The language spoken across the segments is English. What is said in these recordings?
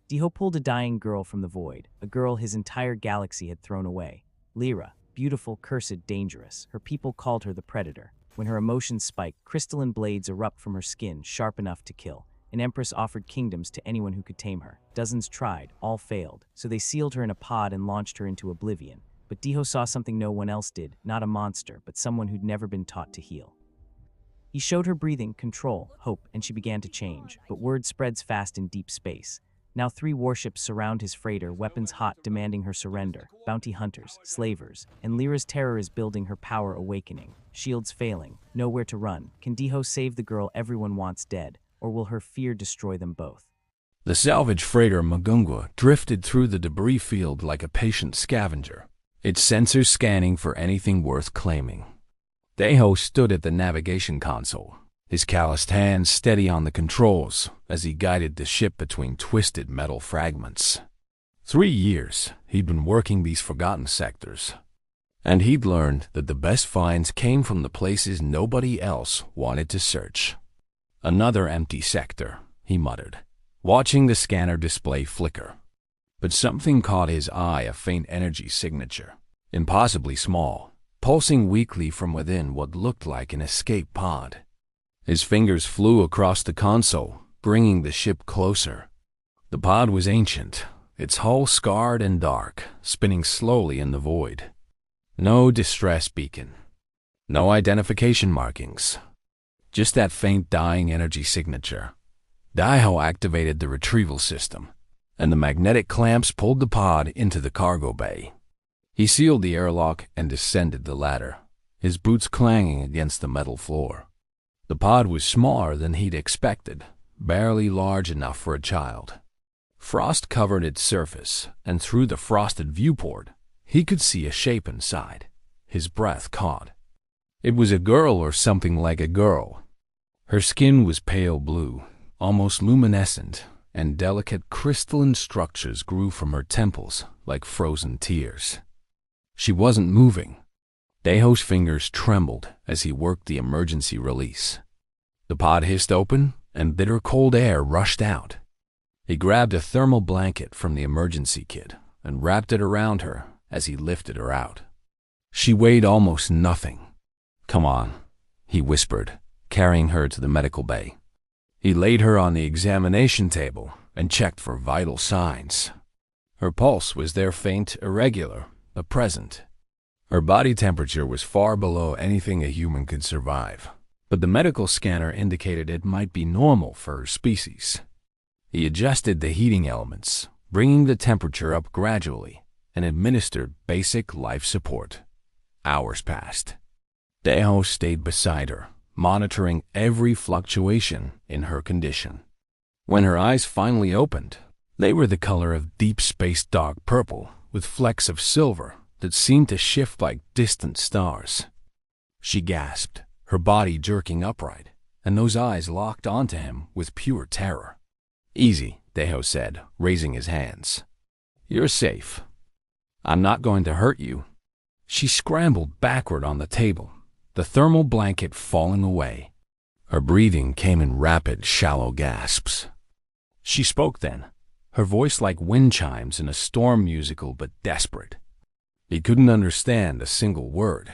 Diho pulled a dying girl from the void, a girl his entire galaxy had thrown away. Lyra, beautiful, cursed, dangerous. Her people called her the Predator. When her emotions spike, crystalline blades erupt from her skin, sharp enough to kill. An Empress offered kingdoms to anyone who could tame her. Dozens tried, all failed, so they sealed her in a pod and launched her into oblivion. But Diho saw something no one else did, not a monster, but someone who'd never been taught to heal. He showed her breathing, control, hope, and she began to change, but word spreads fast in deep space. Now 3 warships surround his freighter, weapons hot, demanding her surrender. Bounty hunters, slavers, and Lyra's terror is building, her power awakening. Shields failing, nowhere to run. Can Diho save the girl everyone wants dead, or will her fear destroy them both? The salvage freighter Magungwa drifted through the debris field like a patient scavenger, its sensors scanning for anything worth claiming. Diho stood at the navigation console, his calloused hands steady on the controls as he guided the ship between twisted metal fragments. 3 years he'd been working these forgotten sectors, and he'd learned that the best finds came from the places nobody else wanted to search. Another empty sector, he muttered, watching the scanner display flicker. But something caught his eye, a faint energy signature, impossibly small, pulsing weakly from within what looked like an escape pod. His fingers flew across the console, bringing the ship closer. The pod was ancient, its hull scarred and dark, spinning slowly in the void. No distress beacon, no identification markings, just that faint dying energy signature. Diho activated the retrieval system, and the magnetic clamps pulled the pod into the cargo bay. He sealed the airlock and descended the ladder, his boots clanging against the metal floor. The pod was smaller than he'd expected, barely large enough for a child. Frost covered its surface, and through the frosted viewport, he could see a shape inside. His breath caught. It was a girl, or something like a girl. Her skin was pale blue, almost luminescent, and delicate crystalline structures grew from her temples like frozen tears. She wasn't moving. Diho's fingers trembled as he worked the emergency release. The pod hissed open, and bitter cold air rushed out. He grabbed a thermal blanket from the emergency kit and wrapped it around her as he lifted her out. She weighed almost nothing. "Come on," he whispered, carrying her to the medical bay. He laid her on the examination table and checked for vital signs. Her pulse was there, faint, irregular, but present. Her body temperature was far below anything a human could survive, but the medical scanner indicated it might be normal for her species. He adjusted the heating elements, bringing the temperature up gradually, and administered basic life support. Hours passed. Diho stayed beside her, monitoring every fluctuation in her condition. When her eyes finally opened, they were the color of deep space dark purple with flecks of silver that seemed to shift like distant stars. She gasped, her body jerking upright, and those eyes locked onto him with pure terror. "Easy," Diho said, raising his hands. "You're safe. I'm not going to hurt you." She scrambled backward on the table, the thermal blanket falling away. Her breathing came in rapid, shallow gasps. She spoke then, her voice like wind chimes in a storm, musical but desperate. He couldn't understand a single word.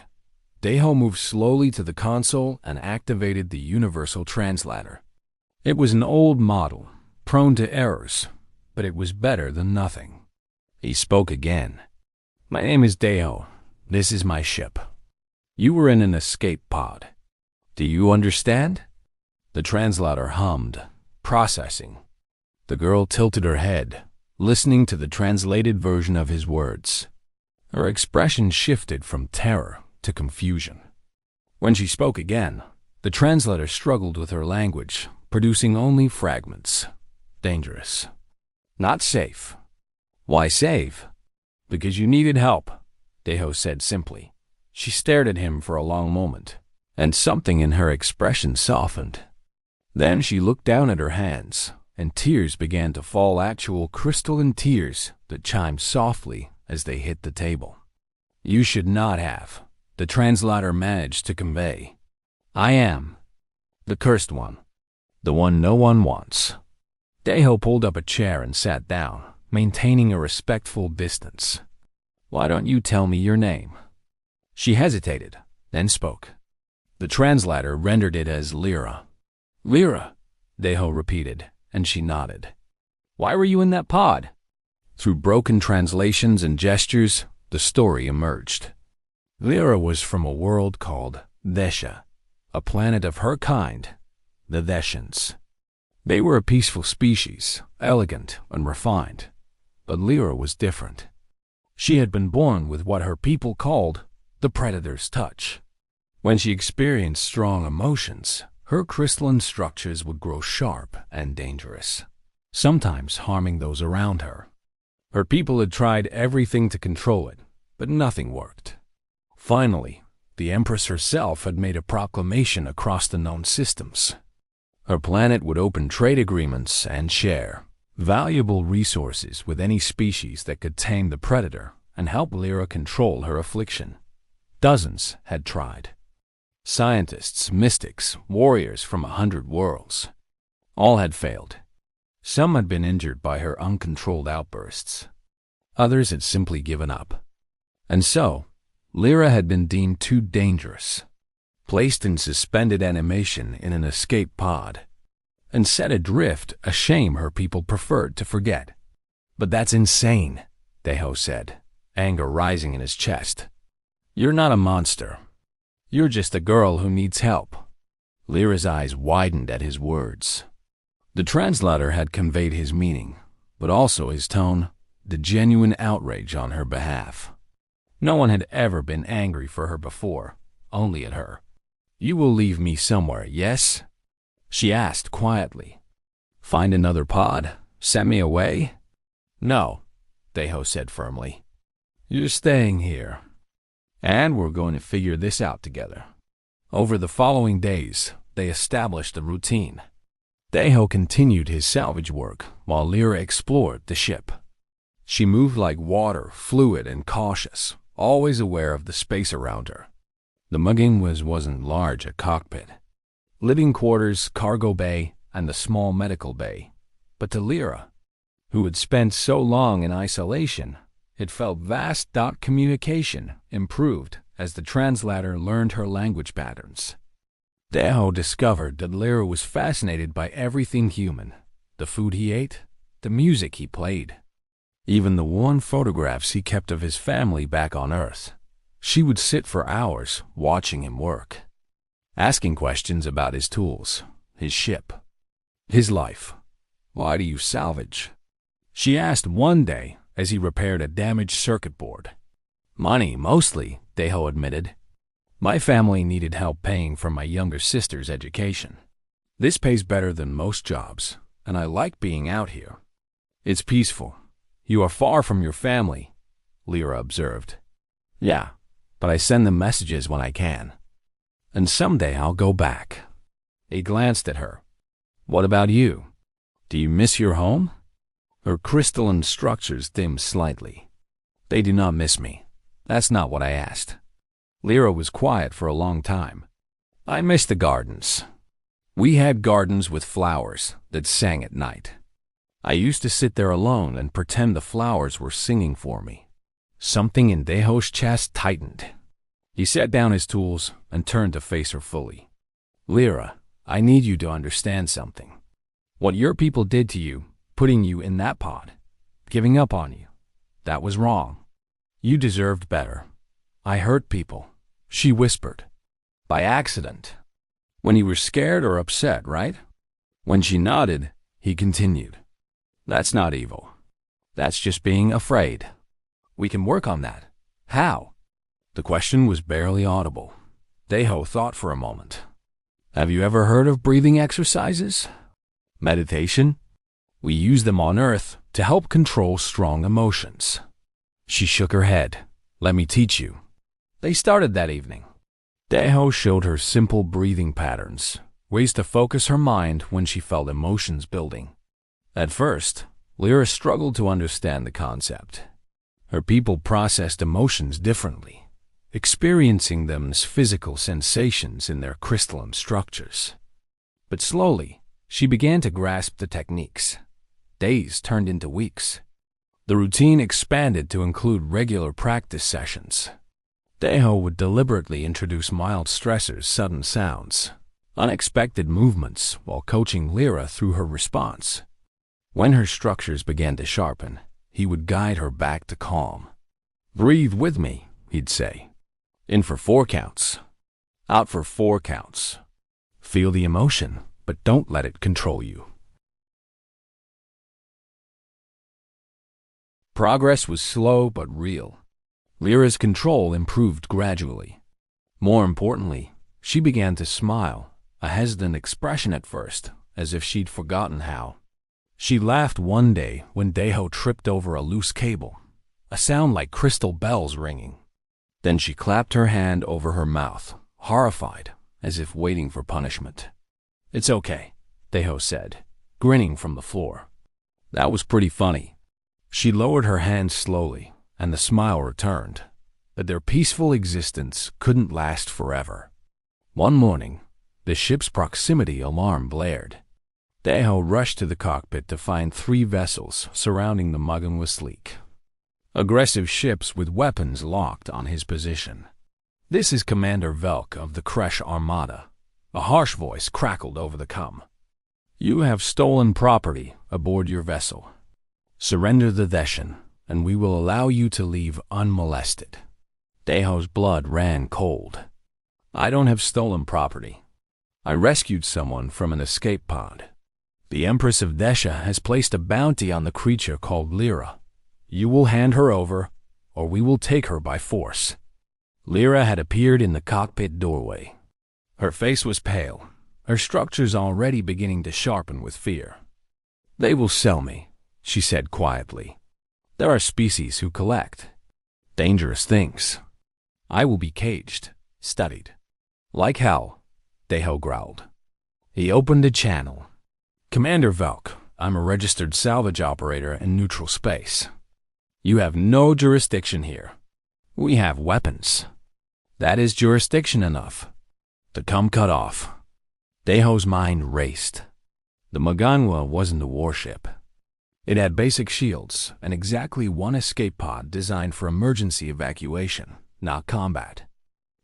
Diho moved slowly to the console and activated the universal translator. It was an old model, prone to errors, but it was better than nothing. He spoke again. "My name is Diho. This is my ship. You were in an escape pod. Do you understand?" The translator hummed, processing. The girl tilted her head, listening to the translated version of his words. Her expression shifted from terror to confusion. When she spoke again, the translator struggled with her language, producing only fragments. "Dangerous. Not safe." "Why save?" "Because you needed help," Diho said simply. She stared at him for a long moment, and something in her expression softened. Then she looked down at her hands, and tears began to fall, actual crystalline tears that chimed softly as they hit the table. "You should not have," the translator managed to convey. "I am the cursed one, the one no one wants." Deho pulled up a chair and sat down, maintaining a respectful distance. "Why don't you tell me your name?" She hesitated, then spoke. The translator rendered it as Lyra. "Lyra," Deho repeated, and she nodded. "Why were you in that pod?" Through broken translations and gestures, the story emerged. Lyra was from a world called Desha, a planet of her kind, the Deshans. They were a peaceful species, elegant and refined, but Lyra was different. She had been born with what her people called the predator's touch. When she experienced strong emotions, her crystalline structures would grow sharp and dangerous, sometimes harming those around her. Her people had tried everything to control it, but nothing worked. Finally, the Empress herself had made a proclamation across the known systems. Her planet would open trade agreements and share valuable resources with any species that could tame the predator and help Lyra control her affliction. Dozens had tried. Scientists, mystics, warriors from 100 worlds. All had failed. Some had been injured by her uncontrolled outbursts. Others had simply given up. And so, Lyra had been deemed too dangerous, placed in suspended animation in an escape pod, and set adrift, a shame her people preferred to forget. "But that's insane," Deho said, anger rising in his chest. "You're not a monster. You're just a girl who needs help." Lyra's eyes widened at his words. The translator had conveyed his meaning, but also his tone, the genuine outrage on her behalf. No one had ever been angry for her before, only at her. "You will leave me somewhere, yes?" she asked quietly. "Find another pod? Send me away?" "No," Deho said firmly. "You're staying here. And we're going to figure this out together." Over the following days, they established a routine. Deho continued his salvage work while Lyra explored the ship. She moved like water, fluid and cautious, always aware of the space around her. The mugging wasn't large a cockpit. Living quarters, cargo bay, and the small medical bay. But to Lyra, who had spent so long in isolation, it felt vast. Communication improved as the translator learned her language patterns. Deho discovered that Lyra was fascinated by everything human, the food he ate, the music he played, even the worn photographs he kept of his family back on Earth. She would sit for hours watching him work, asking questions about his tools, his ship, his life. "Why do you salvage?" she asked one day as he repaired a damaged circuit board. "Money, mostly," Deho admitted. "My family needed help paying for my younger sister's education. This pays better than most jobs, and I like being out here. It's peaceful. You are far from your family," Lyra observed. "Yeah, but I send them messages when I can. And someday I'll go back." He glanced at her. "What about you? Do you miss your home?" Her crystalline structures dimmed slightly. "They do not miss me. That's not what I asked." Lyra was quiet for a long time. "I miss the gardens. We had gardens with flowers that sang at night. I used to sit there alone and pretend the flowers were singing for me." Something in Deho's chest tightened. He set down his tools and turned to face her fully. "Lyra, I need you to understand something. What your people did to you, putting you in that pod, giving up on you, that was wrong. You deserved better. I hurt people," she whispered. "By accident. When you were scared or upset, right?" When she nodded, he continued. "That's not evil. That's just being afraid. We can work on that. How?" The question was barely audible. Deho thought for a moment. "Have you ever heard of breathing exercises? Meditation? We use them on Earth to help control strong emotions." She shook her head. "Let me teach you." They started that evening. Deho showed her simple breathing patterns, ways to focus her mind when she felt emotions building. At first, Lyra struggled to understand the concept. Her people processed emotions differently, experiencing them as physical sensations in their crystalline structures. But slowly, she began to grasp the techniques. Days turned into weeks. The routine expanded to include regular practice sessions. Daeho would deliberately introduce mild stressors, sudden sounds, unexpected movements while coaching Lyra through her response. When her structures began to sharpen, he would guide her back to calm. "Breathe with me," he'd say. "In for 4 counts. Out for 4 counts. Feel the emotion, but don't let it control you." Progress was slow but real. Lyra's control improved gradually. More importantly, she began to smile, a hesitant expression at first, as if she'd forgotten how. She laughed one day when Daeho tripped over a loose cable, a sound like crystal bells ringing. Then she clapped her hand over her mouth, horrified, as if waiting for punishment. "It's okay," Daeho said, grinning from the floor. "That was pretty funny." She lowered her hand slowly, and the smile returned. But their peaceful existence couldn't last forever. One morning, the ship's proximity alarm blared. Daeho rushed to the cockpit to find 3 vessels surrounding the Mugunwa Sleek. Aggressive ships with weapons locked on his position. "This is Commander Velk of the Kresh Armada," a harsh voice crackled over the comm. "You have stolen property aboard your vessel. Surrender the Theshan, and we will allow you to leave unmolested." Daeho's blood ran cold. "I don't have stolen property. I rescued someone from an escape pod. The Empress of Desha has placed a bounty on the creature called Lyra. You will hand her over, or we will take her by force." Lyra had appeared in the cockpit doorway. Her face was pale, her structures already beginning to sharpen with fear. "They will sell me," she said quietly. "There are species who collect dangerous things. I will be caged, studied." "Like hell," Daeho growled. He opened a channel. "Commander Velk, I'm a registered salvage operator in neutral space. You have no jurisdiction here. We have weapons. That is jurisdiction enough." The comm cut off. Daeho's mind raced. The Mugunwa wasn't a warship. It had basic shields and exactly 1 escape pod designed for emergency evacuation, not combat.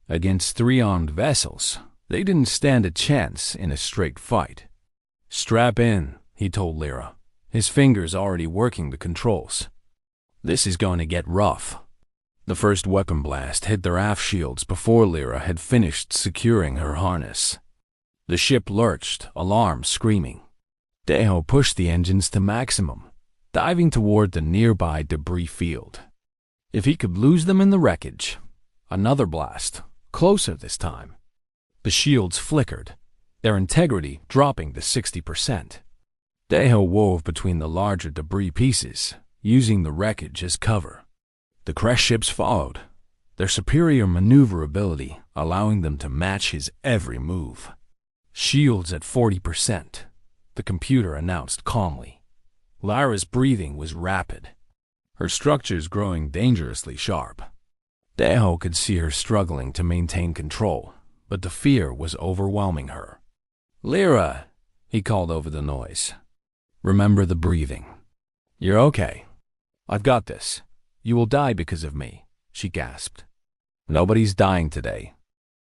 Against 3 armed vessels, they didn't stand a chance in a straight fight. "Strap in," he told Lyra, his fingers already working the controls. "This is going to get rough." The first weapon blast hit their aft shields before Lyra had finished securing her harness. The ship lurched, alarm screaming. Daeho pushed the engines to maximum, diving toward the nearby debris field. If he could lose them in the wreckage, another blast, closer this time. The shields flickered, their integrity dropping to 60%. Daeho wove between the larger debris pieces, using the wreckage as cover. The Kresh ships followed, their superior maneuverability allowing them to match his every move. "Shields at 40%, the computer announced calmly. Lyra's breathing was rapid, her structures growing dangerously sharp. Daeho could see her struggling to maintain control, but the fear was overwhelming her. "Lyra," he called over the noise. "Remember the breathing. You're okay. I've got this. You will die because of me," she gasped. "Nobody's dying today."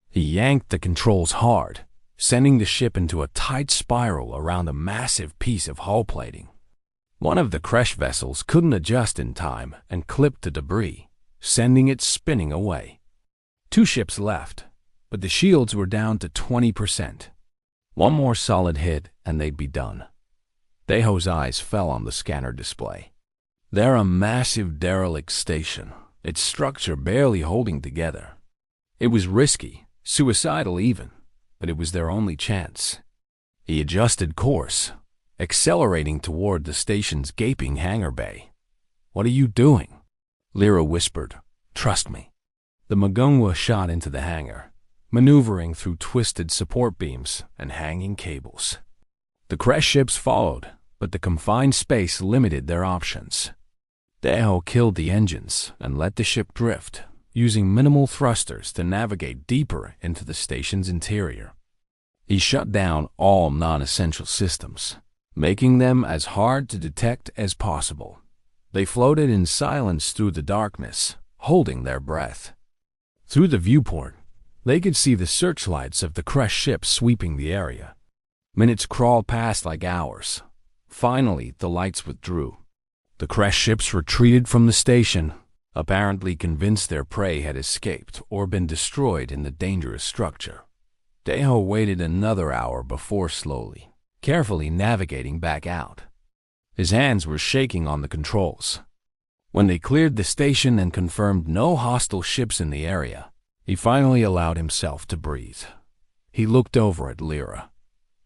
He yanked the controls hard, sending the ship into a tight spiral around a massive piece of hull plating. One of the Kresh vessels couldn't adjust in time and clipped the debris, sending it spinning away. 2 ships left, but the shields were down to 20%. One more solid hit and they'd be done. Daeho's eyes fell on the scanner display. They're a massive derelict station, its structure barely holding together. It was risky, suicidal even, but it was their only chance. He adjusted course, accelerating toward the station's gaping hangar bay. "What are you doing?" Lyra whispered. "Trust me." The Mugunwa shot into the hangar, maneuvering through twisted support beams and hanging cables. The Kresh ships followed, but the confined space limited their options. Daeho killed the engines and let the ship drift, using minimal thrusters to navigate deeper into the station's interior. He shut down all non-essential systems, making them as hard to detect as possible. They floated in silence through the darkness, holding their breath. Through the viewport, they could see the searchlights of the crushed ship sweeping the area. Minutes crawled past like hours. Finally, the lights withdrew. The crashed ships retreated from the station, apparently convinced their prey had escaped or been destroyed in the dangerous structure. Deho waited another hour before slowly, carefully navigating back out. His hands were shaking on the controls. When they cleared the station and confirmed no hostile ships in the area, he finally allowed himself to breathe. He looked over at Lyra.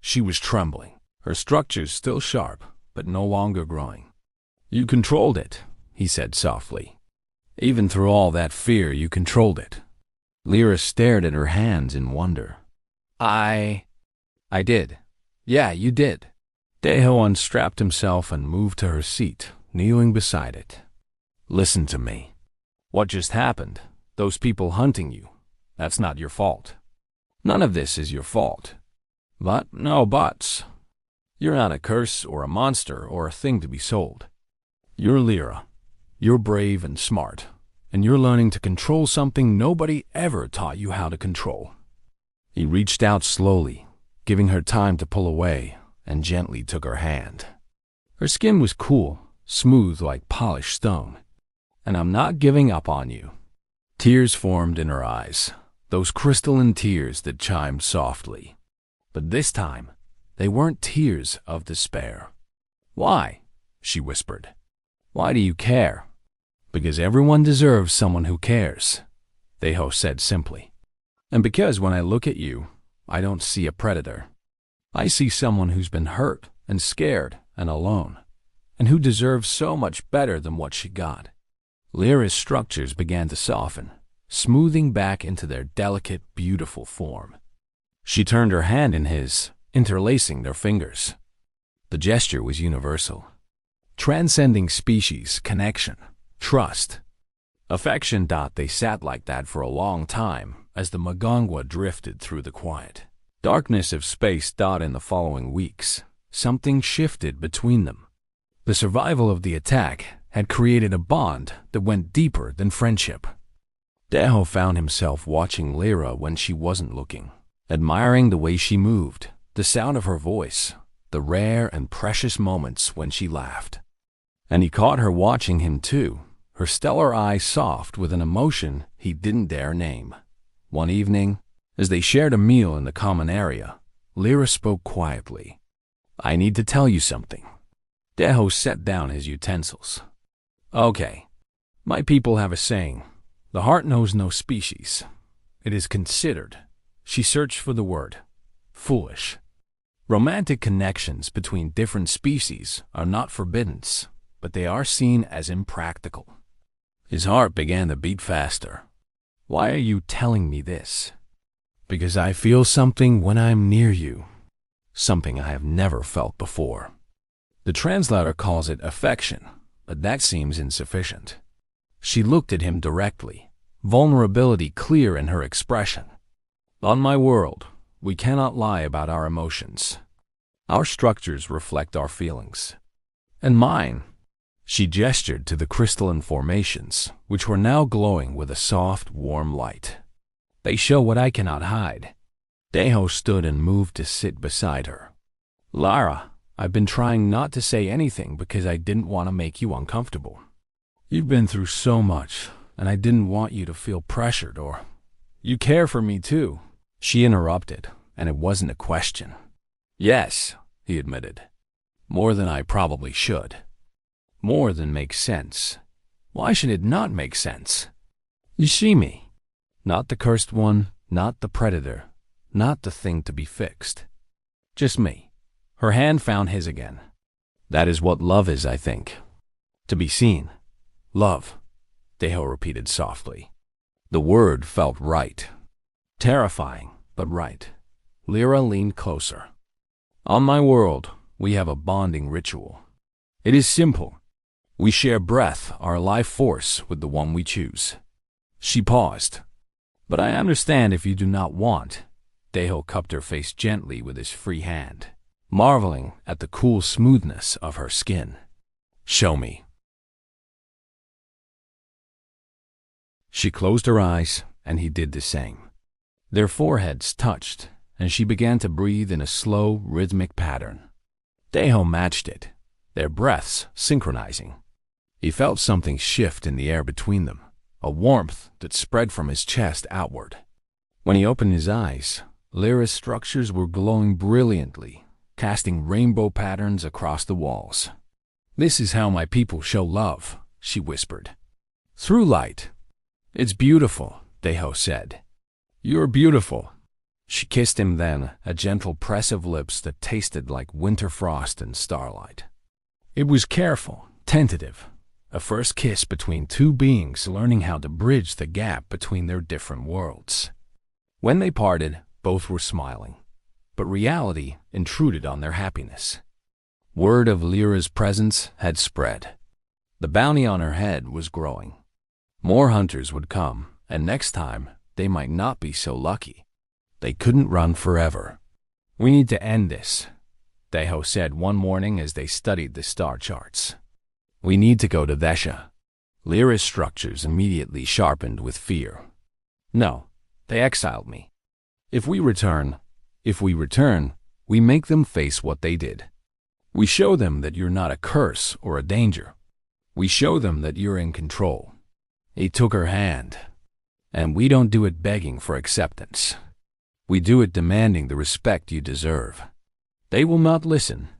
She was trembling, her structures still sharp, but no longer growing. "You controlled it," he said softly. "Even through all that fear, you controlled it." Lyra stared at her hands in wonder. I did. Yeah, you did." Deho unstrapped himself and moved to her seat, kneeling beside it. "Listen to me. What just happened, those people hunting you, that's not your fault. None of this is your fault. But no buts. You're not a curse or a monster or a thing to be sold. You're Lyra. You're brave and smart, and you're learning to control something nobody ever taught you how to control." He reached out slowly, giving her time to pull away, and gently took her hand. Her skin was cool, smooth like polished stone. "And I'm not giving up on you." Tears formed in her eyes, those crystalline tears that chimed softly. But this time, they weren't tears of despair. "Why?" she whispered. "Why do you care?" "Because everyone deserves someone who cares," Deho said simply. "And because when I look at you, I don't see a predator. I see someone who's been hurt and scared and alone, and who deserves so much better than what she got." Lyra's structures began to soften, smoothing back into their delicate, beautiful form. She turned her hand in his, interlacing their fingers. The gesture was universal, transcending species, connection, trust, affection. They sat like that for a long time as the Magongwa drifted through the quiet darkness of space. In the following weeks, something shifted between them. The survival of the attack had created a bond that went deeper than friendship. Deho found himself watching Lyra when she wasn't looking, admiring the way she moved, the sound of her voice, the rare and precious moments when she laughed. And he caught her watching him too, her stellar eyes soft with an emotion he didn't dare name. One evening, as they shared a meal in the common area, Lyra spoke quietly. "I need to tell you something." Deho set down his utensils. "Okay, my people have a saying, the heart knows no species. It is considered," she searched for the word, "foolish. Romantic connections between different species are not forbidden, but they are seen as impractical." His heart began to beat faster. "Why are you telling me this?" "Because I feel something when I'm near you, something I have never felt before." The translator calls it affection, but that seems insufficient. She looked at him directly, vulnerability clear in her expression. "On my world, we cannot lie about our emotions. Our structures reflect our feelings. And mine." She gestured to the crystalline formations, which were now glowing with a soft, warm light. "They show what I cannot hide." Deho stood and moved to sit beside her. "Lara, I've been trying not to say anything because I didn't want to make you uncomfortable. You've been through so much, and I didn't want you to feel pressured or... You care for me too." She interrupted, and it wasn't a question. "Yes," he admitted. "More than I probably should. More than makes sense. Why should it not make sense? You see me. Not the cursed one, not the predator, not the thing to be fixed. Just me." Her hand found his again. "That is what love is, I think. To be seen. Love," Deho repeated softly. The word felt right. Terrifying, but right. Lyra leaned closer. "On my world, we have a bonding ritual. It is simple. We share breath, our life force, with the one we choose." She paused. "But I understand if you do not want." Deho cupped her face gently with his free hand. marveling at the cool smoothness of her skin. "Show me." She closed her eyes, and he did the same. Their foreheads touched, and she began to breathe in a slow, rhythmic pattern. Daeho matched it, their breaths synchronizing. He felt something shift in the air between them, a warmth that spread from his chest outward. When he opened his eyes, Lyra's structures were glowing brilliantly, casting rainbow patterns across the walls. "This is how my people show love," she whispered. "Through light." "It's beautiful," Daeho said. "You're beautiful." She kissed him then, a gentle press of lips that tasted like winter frost and starlight. It was careful, tentative, a first kiss between two beings learning how to bridge the gap between their different worlds. When they parted, both were smiling, but reality intruded on their happiness. Word of Lyra's presence had spread. The bounty on her head was growing. More hunters would come, and next time they might not be so lucky. They couldn't run forever. "We need to end this," Daeho said one morning as they studied the star charts. "We need to go to Desha." Lyra's structures immediately sharpened with fear. "No, they exiled me. If we return, we make them face what they did. We show them that you're not a curse or a danger. We show them that you're in control." He took her hand. "And we don't do it begging for acceptance. We do it demanding the respect you deserve. They will not listen.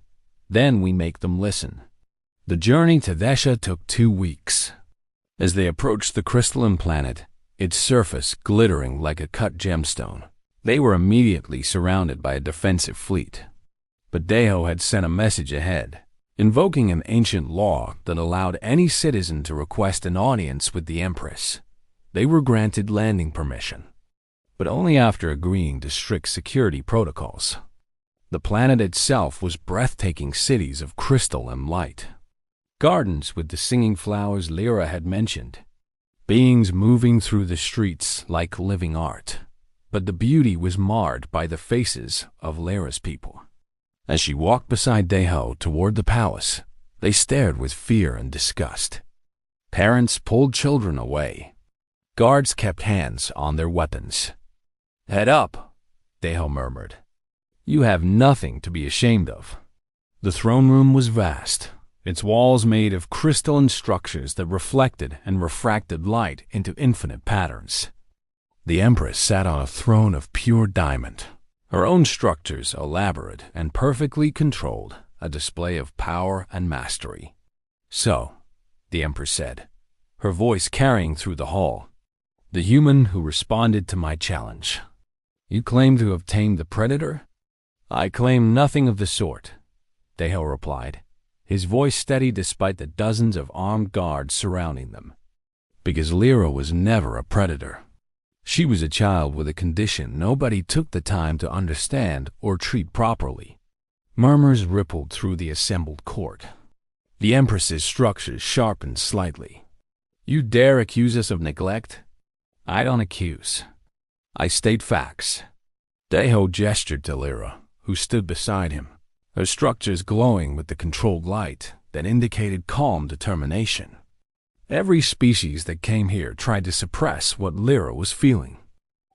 Then we make them listen." The journey to Desha took 2 weeks. As they approached the crystalline planet, its surface glittering like a cut gemstone, they were immediately surrounded by a defensive fleet. But Daeho had sent a message ahead, invoking an ancient law that allowed any citizen to request an audience with the Empress. They were granted landing permission, but only after agreeing to strict security protocols. The planet itself was breathtaking cities of crystal and light. Gardens with the singing flowers Lyra had mentioned. Beings moving through the streets like living art. But the beauty was marred by the faces of Lyra's people. As she walked beside Daeho toward the palace, they stared with fear and disgust. Parents pulled children away. Guards kept hands on their weapons. "Head up," Daeho murmured. "You have nothing to be ashamed of." The throne room was vast, its walls made of crystalline structures that reflected and refracted light into infinite patterns. The Empress sat on a throne of pure diamond, her own structures elaborate and perfectly controlled, a display of power and mastery. "So," the Empress said, her voice carrying through the hall, "the human who responded to my challenge. You claim to have tamed the predator?" "I claim nothing of the sort," Daeho replied, his voice steady despite the dozens of armed guards surrounding them. "Because Lyra was never a predator. She was a child with a condition nobody took the time to understand or treat properly." Murmurs rippled through the assembled court. The Empress's structures sharpened slightly. "You dare accuse us of neglect?" "I don't accuse. I state facts." Daeho gestured to Lyra, who stood beside him, her structures glowing with the controlled light that indicated calm determination. Every species that came here tried to suppress what Lyra was feeling.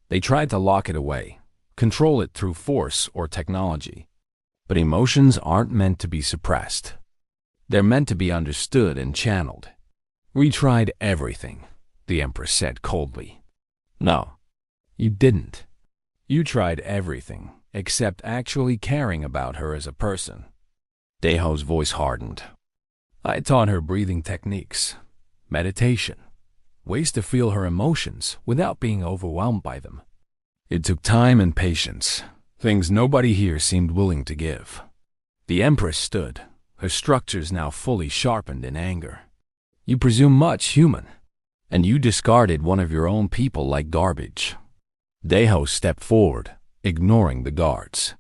They tried to lock it away, control it through force or technology. But emotions aren't meant to be suppressed. They're meant to be understood and channeled. "We tried everything," the Empress said coldly. "No, you didn't. You tried everything except actually caring about her as a person." Daeho's voice hardened. "I taught her breathing techniques, meditation, ways to feel her emotions without being overwhelmed by them. It took time and patience, things nobody here seemed willing to give." The Empress stood, her structures now fully sharpened in anger. "You presume much, human, and you discarded one of your own people like garbage." Daeho stepped forward, ignoring the guards.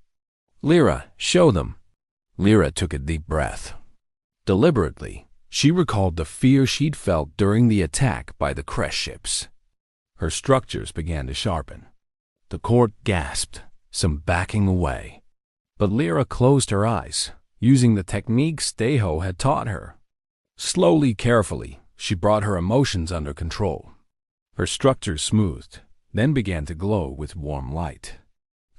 "Lyra, show them." Lyra took a deep breath. Deliberately, she recalled the fear she'd felt during the attack by the crest ships. Her structures began to sharpen. The court gasped, some backing away. But Lyra closed her eyes, using the techniques Deho had taught her. Slowly, carefully, she brought her emotions under control. Her structures smoothed, then began to glow with warm light.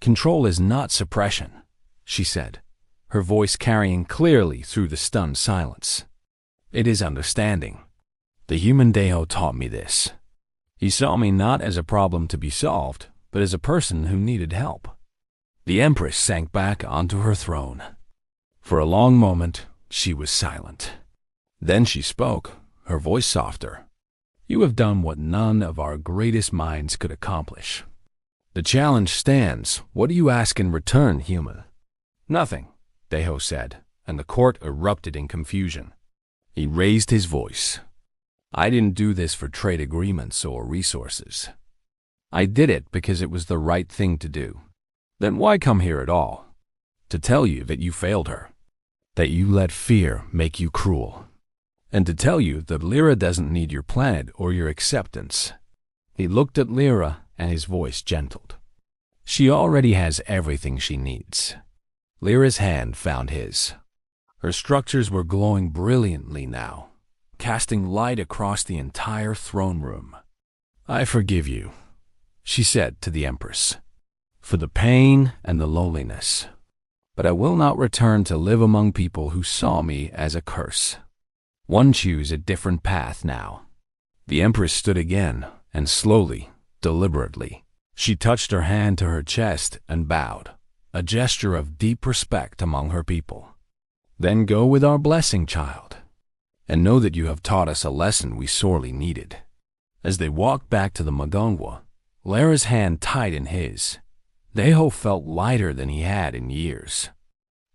"Control is not suppression," she said, her voice carrying clearly through the stunned silence. "It is understanding. The human Deho taught me this. He saw me not as a problem to be solved, but as a person who needed help." The Empress sank back onto her throne. For a long moment, she was silent. Then she spoke, her voice softer. "You have done what none of our greatest minds could accomplish. The challenge stands. What do you ask in return, human?" "Nothing," Deho said, and the court erupted in confusion. He raised his voice. "I didn't do this for trade agreements or resources. I did it because it was the right thing to do." "Then why come here at all?" "To tell you that you failed her, that you let fear make you cruel, and to tell you that Lyra doesn't need your planet or your acceptance." He looked at Lyra and his voice gentled. "She already has everything she needs." Lyra's hand found his. Her structures were glowing brilliantly now, casting light across the entire throne room. "I forgive you," she said to the Empress, "for the pain and the loneliness. But I will not return to live among people who saw me as a curse. One choose a different path now." The Empress stood again, and slowly, deliberately, she touched her hand to her chest and bowed, a gesture of deep respect among her people. "Then go with our blessing, child, and know that you have taught us a lesson we sorely needed." As they walked back to the Magongwa, Lyra's hand tied in his. Deho felt lighter than he had in years.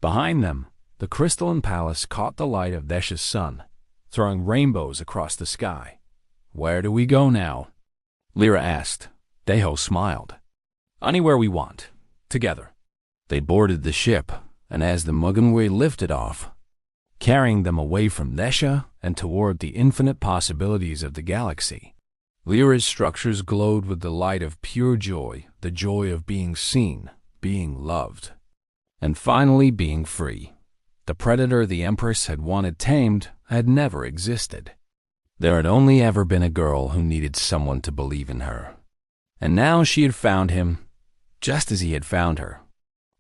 Behind them, the crystalline palace caught the light of Desha's sun, throwing rainbows across the sky. "Where do we go now?" Lyra asked. Deho smiled. "Anywhere we want, together." They boarded the ship, and as the Magongwa lifted off, carrying them away from Desha and toward the infinite possibilities of the galaxy, Lyra's structures glowed with the light of pure joy, the joy of being seen, being loved, and finally being free. The predator the Empress had wanted tamed had never existed. There had only ever been a girl who needed someone to believe in her. And now she had found him, just as he had found her,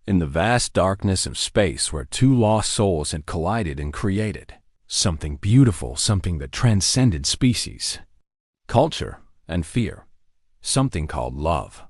in the vast darkness of space where two lost souls had collided and created something beautiful, something that transcended species, culture, and fear, something called love.